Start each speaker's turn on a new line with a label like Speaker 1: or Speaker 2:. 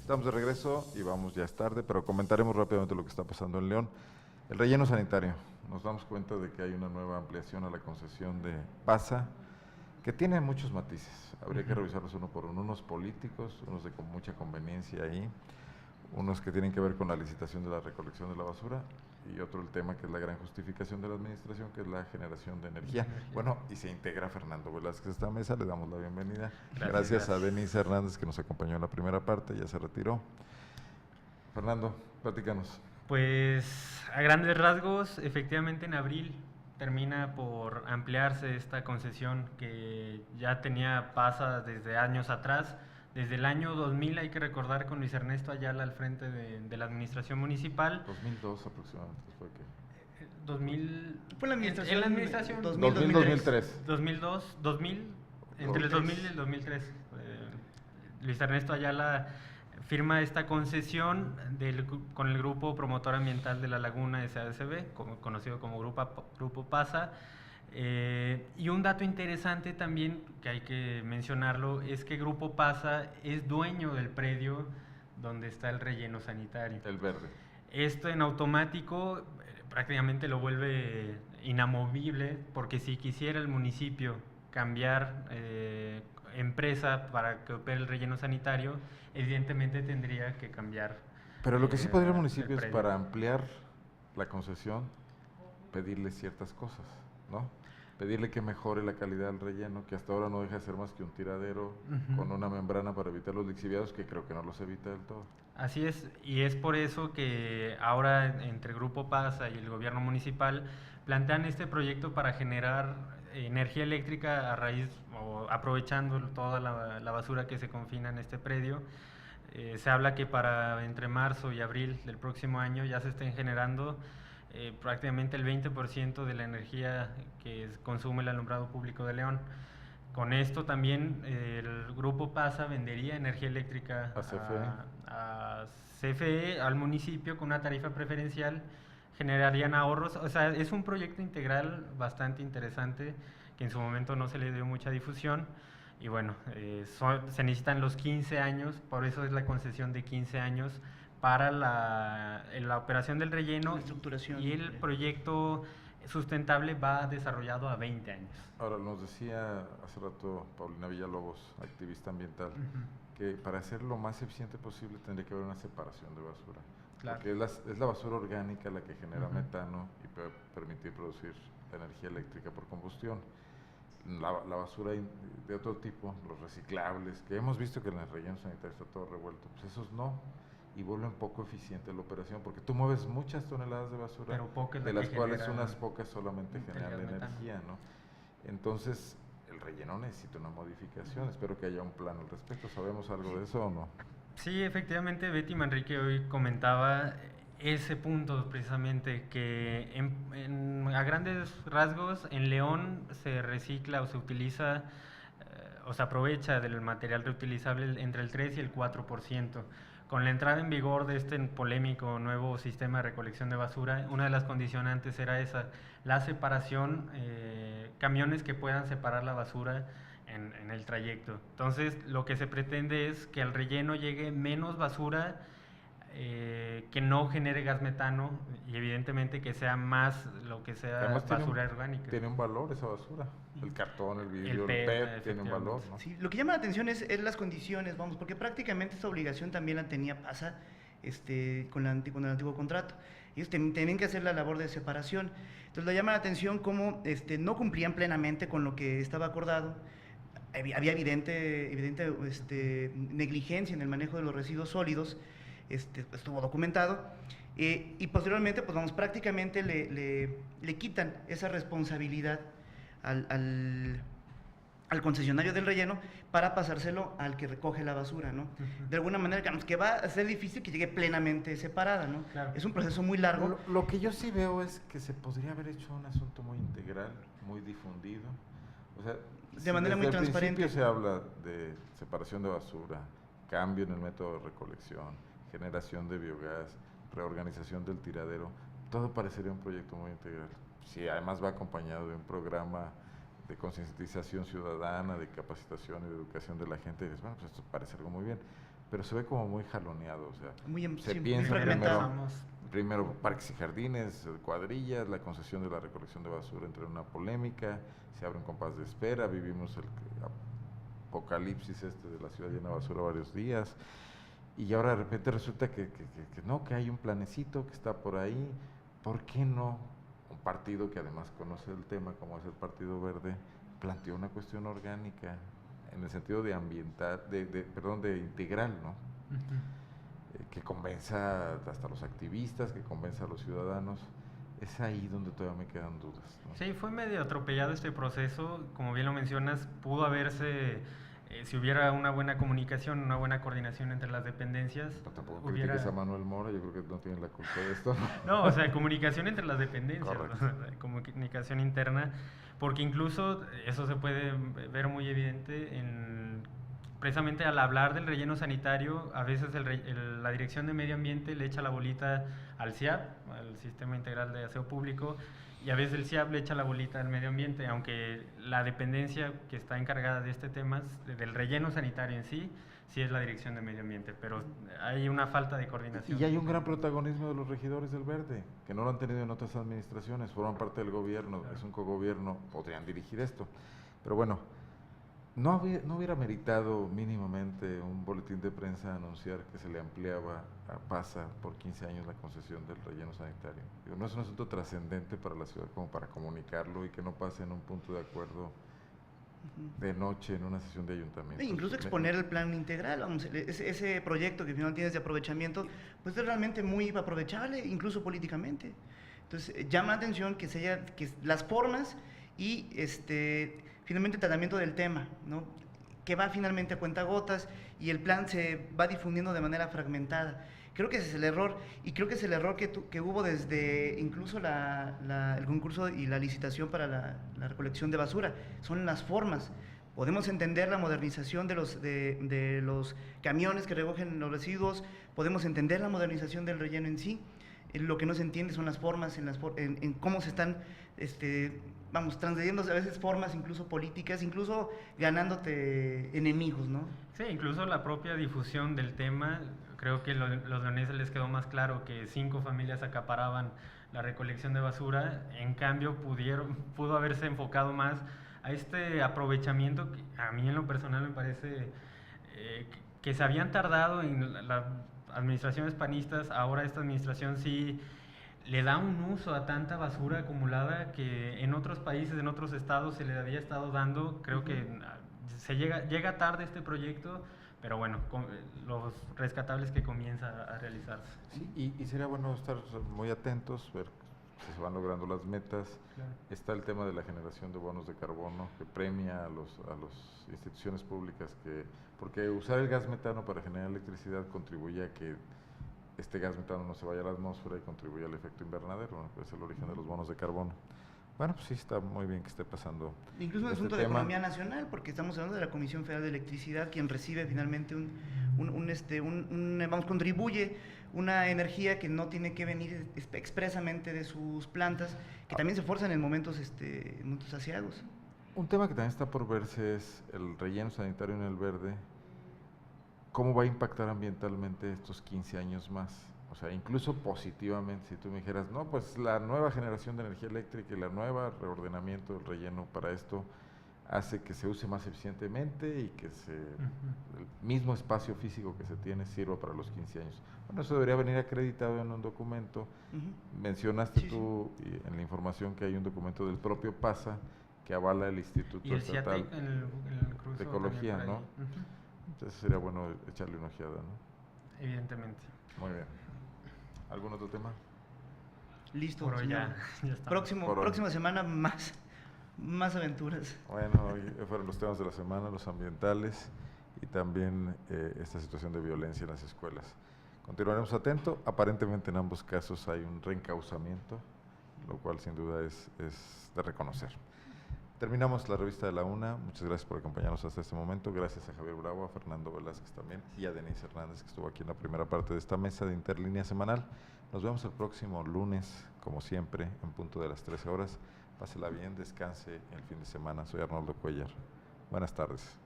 Speaker 1: Estamos de regreso y vamos, ya es tarde, pero comentaremos rápidamente lo que está pasando en León. El relleno sanitario. Nos damos cuenta de que hay una nueva ampliación a la concesión de PASA, que tiene muchos matices. Habría que revisarlos uno por uno. Unos políticos, unos de con mucha conveniencia ahí, unos que tienen que ver con la licitación de la recolección de la basura, y otro el tema que es la gran justificación de la administración, que es la generación de energía. Bueno, y se integra Fernando Velázquez a esta mesa, le damos la bienvenida. Gracias a Denise Hernández, que nos acompañó en la primera parte, ya se retiró. Fernando, platícanos.
Speaker 2: Pues a grandes rasgos, efectivamente en abril termina por ampliarse esta concesión que ya tenía PASA desde años atrás. Desde el año 2000, hay que recordar, con Luis Ernesto Ayala al frente de la administración municipal.
Speaker 1: 2002 aproximadamente fue que...
Speaker 2: 2000...
Speaker 3: Fue la administración,
Speaker 2: en la administración
Speaker 1: 2000-2003.
Speaker 2: 2002, 2000, entre el 2000 y el 2003. Luis Ernesto Ayala firma esta concesión con el Grupo Promotor Ambiental de la Laguna SADCB, conocido como Grupo PASA. Y un dato interesante también, que hay que mencionarlo, es que Grupo PASA es dueño del predio donde está el relleno sanitario.
Speaker 1: El verde.
Speaker 2: Esto en automático prácticamente lo vuelve inamovible, porque si quisiera el municipio cambiar empresa para que opere el relleno sanitario, evidentemente tendría que cambiar.
Speaker 1: Pero lo que sí podría el municipio es, para ampliar la concesión, pedirle ciertas cosas, ¿no? Pedirle que mejore la calidad del relleno, que hasta ahora no deja de ser más que un tiradero con una membrana para evitar los lixiviados, que creo que no los evita del todo.
Speaker 2: Así es, y es por eso que ahora entre Grupo PASA y el gobierno municipal plantean este proyecto para generar energía eléctrica a raíz o aprovechando toda la basura que se confina en este predio. Se habla que para entre marzo y abril del próximo año ya se estén generando prácticamente el 20% de la energía que consume el alumbrado público de León. Con esto también el Grupo PASA vendería energía eléctrica a CFE, al municipio, con una tarifa preferencial, generarían ahorros. O sea, es un proyecto integral bastante interesante que en su momento no se le dio mucha difusión. Y bueno, se necesitan los 15 años, por eso es la concesión de 15 años para la operación del relleno, y el proyecto sustentable va desarrollado a 20 años.
Speaker 1: Ahora, nos decía hace rato Paulina Villalobos, activista ambiental, que para hacer lo más eficiente posible tendría que haber una separación de basura. Claro. Porque es la basura orgánica la que genera metano y puede permitir producir energía eléctrica por combustión. La basura de otro tipo, los reciclables, que hemos visto que en el relleno sanitario está todo revuelto, pues esos no, y vuelven poco eficiente la operación, porque tú mueves muchas toneladas de basura, de las cuales unas pocas solamente generan energía, ¿no? Entonces, el relleno necesita una modificación. Espero que haya un plan al respecto. ¿Sabemos algo de eso o no?
Speaker 2: Sí, efectivamente, Betty Manrique hoy comentaba ese punto precisamente, que a grandes rasgos en León se recicla o se utiliza o se aprovecha del material reutilizable entre el 3 y el 4%. Con la entrada en vigor de este polémico nuevo sistema de recolección de basura, una de las condicionantes era esa, la separación, camiones que puedan separar la basura en el trayecto. Entonces, lo que se pretende es que al relleno llegue menos basura, que no genere gas metano, y evidentemente que sea más lo que sea basura orgánica.
Speaker 1: Tiene un valor esa basura. El cartón, el vidrio, el PET tiene un valor, ¿no?
Speaker 3: Sí, lo que llama la atención es las condiciones, vamos, porque prácticamente esta obligación también la tenía PASA con el antiguo contrato. Ellos tenían que hacer la labor de separación. Entonces le llama la atención cómo no cumplían plenamente con lo que estaba acordado. Había evidente negligencia en el manejo de los residuos sólidos. Estuvo documentado, y posteriormente, pues vamos, prácticamente le quitan esa responsabilidad al concesionario del relleno para pasárselo al que recoge la basura, ¿no? De alguna manera, digamos, que va a ser difícil que llegue plenamente separada, ¿no?
Speaker 2: Claro.
Speaker 3: Es un proceso muy largo.
Speaker 1: Lo que yo sí veo es que se podría haber hecho un asunto muy integral, muy difundido. O sea,
Speaker 3: de manera muy transparente.
Speaker 1: Al principio se habla de separación de basura, cambio en el método de recolección, generación de biogás, reorganización del tiradero, todo parecería un proyecto muy integral. Si además va acompañado de un programa de concientización ciudadana, de capacitación y de educación de la gente, dices, bueno, pues esto parece algo muy bien. pero se ve como muy jaloneado, o sea,
Speaker 3: muy,
Speaker 1: se
Speaker 3: sí,
Speaker 1: piensa
Speaker 3: fragmentado.
Speaker 1: primero parques y jardines, cuadrillas, la concesión de la recolección de basura entra en una polémica, se abre un compás de espera, vivimos el apocalipsis de la ciudad llena de basura varios días, y ahora de repente resulta que no, que hay un planecito que está por ahí. ¿Por qué no un partido que además conoce el tema, como es el Partido Verde, planteó una cuestión orgánica en el sentido de ambiental, de integral, ¿no? Que convenza hasta a los activistas, que convenza a los ciudadanos? Es ahí donde todavía me quedan dudas, ¿no?
Speaker 2: Sí, fue medio atropellado este proceso, como bien lo mencionas, pudo haberse, si hubiera una buena comunicación, una buena coordinación entre las dependencias.
Speaker 1: Pero tampoco critiques a Manuel Mora, yo creo que no tiene la culpa de esto.
Speaker 2: No, o sea, comunicación entre las dependencias,
Speaker 1: Correcto.
Speaker 2: comunicación interna, porque incluso eso se puede ver muy evidente precisamente al hablar del relleno sanitario, a veces la Dirección de Medio Ambiente le echa la bolita al CIAP, al Sistema Integral de Aseo Público, y a veces el CIAP le echa la bolita al medio ambiente, aunque la dependencia que está encargada de este tema, del relleno sanitario en sí, sí es la Dirección de Medio Ambiente, pero hay una falta de coordinación.
Speaker 1: Y hay un gran protagonismo de los regidores del Verde, que no lo han tenido en otras administraciones, forman parte del gobierno, claro. Es un cogobierno, podrían dirigir esto. Pero bueno, ¿no hubiera meritado mínimamente un boletín de prensa anunciar que se le ampliaba a PASA por 15 años la concesión del relleno sanitario? Digo, no es un asunto trascendente para la ciudad como para comunicarlo y que no pase en un punto de acuerdo de noche en una sesión de ayuntamiento.
Speaker 3: Incluso exponer el plan integral, vamos, ese proyecto que finalmente tienes de aprovechamiento, pues es realmente muy aprovechable, incluso políticamente. Entonces, llama la atención que las formas y finalmente el tratamiento del tema, ¿no? Que va finalmente a cuentagotas y el plan se va difundiendo de manera fragmentada. Creo que ese es el error, y creo que es el error que hubo desde incluso el concurso y la licitación para la recolección de basura. Son las formas. Podemos entender la modernización de los camiones que recogen los residuos, podemos entender la modernización del relleno en sí. Lo que no se entiende son las formas, en cómo se están transgrediendo a veces formas incluso políticas, incluso ganándote enemigos, ¿no?
Speaker 2: Sí, incluso la propia difusión del tema. Creo que los leoneses les quedó más claro que 5 familias acaparaban la recolección de basura, en cambio pudo haberse enfocado más a este aprovechamiento que a mí en lo personal me parece que se habían tardado en las administraciones panistas. Ahora esta administración sí le da un uso a tanta basura acumulada que en otros países, en otros estados se le había estado dando. Creo que llega tarde este proyecto, pero bueno, los rescatables que comienza a realizarse.
Speaker 1: Sí, y sería bueno estar muy atentos, ver si se van logrando las metas.
Speaker 2: Claro.
Speaker 1: Está el tema de la generación de bonos de carbono, que premia a las instituciones públicas, porque usar el gas metano para generar electricidad contribuye a que este gas metano no se vaya a la atmósfera y contribuye al efecto invernadero, ¿no? Que es el origen de los bonos de carbono. Bueno, pues sí, está muy bien que esté pasando.
Speaker 3: Incluso un asunto de economía nacional, porque estamos hablando de la Comisión Federal de Electricidad, quien recibe finalmente contribuye una energía que no tiene que venir expresamente de sus plantas, que también se esfuerzan en momentos aciagos.
Speaker 1: Un tema que también está por verse es el relleno sanitario en el Verde. ¿Cómo va a impactar ambientalmente estos 15 años más? O sea, incluso positivamente, si tú me dijeras, no, pues la nueva generación de energía eléctrica y la nueva reordenamiento del relleno para esto hace que se use más eficientemente y que el mismo espacio físico que se tiene sirva para los 15 años. Bueno, eso debería venir acreditado en un documento. Mencionaste tú en la información que hay un documento del propio PASA que avala el Instituto
Speaker 2: y el
Speaker 1: Estatal
Speaker 2: CIATEC, el
Speaker 1: de Ecología, ¿no? Entonces sería bueno echarle una ojeada, ¿no?
Speaker 2: Evidentemente.
Speaker 1: Muy bien. ¿Algún otro tema?
Speaker 3: Listo.
Speaker 2: Por hoy ya está.
Speaker 3: Próxima semana más aventuras.
Speaker 1: Bueno, hoy fueron los temas de la semana, los ambientales y también esta situación de violencia en las escuelas. Continuaremos atentos. Aparentemente en ambos casos hay un reencauzamiento, lo cual sin duda es de reconocer. Terminamos la revista de la UNA. Muchas gracias por acompañarnos hasta este momento. Gracias a Javier Bravo, a Fernando Velázquez también y a Denise Hernández, que estuvo aquí en la primera parte de esta mesa de Interlínea Semanal. Nos vemos el próximo lunes, como siempre, en punto de las 13 horas. Pásela bien, descanse el fin de semana. Soy Arnoldo Cuellar. Buenas tardes.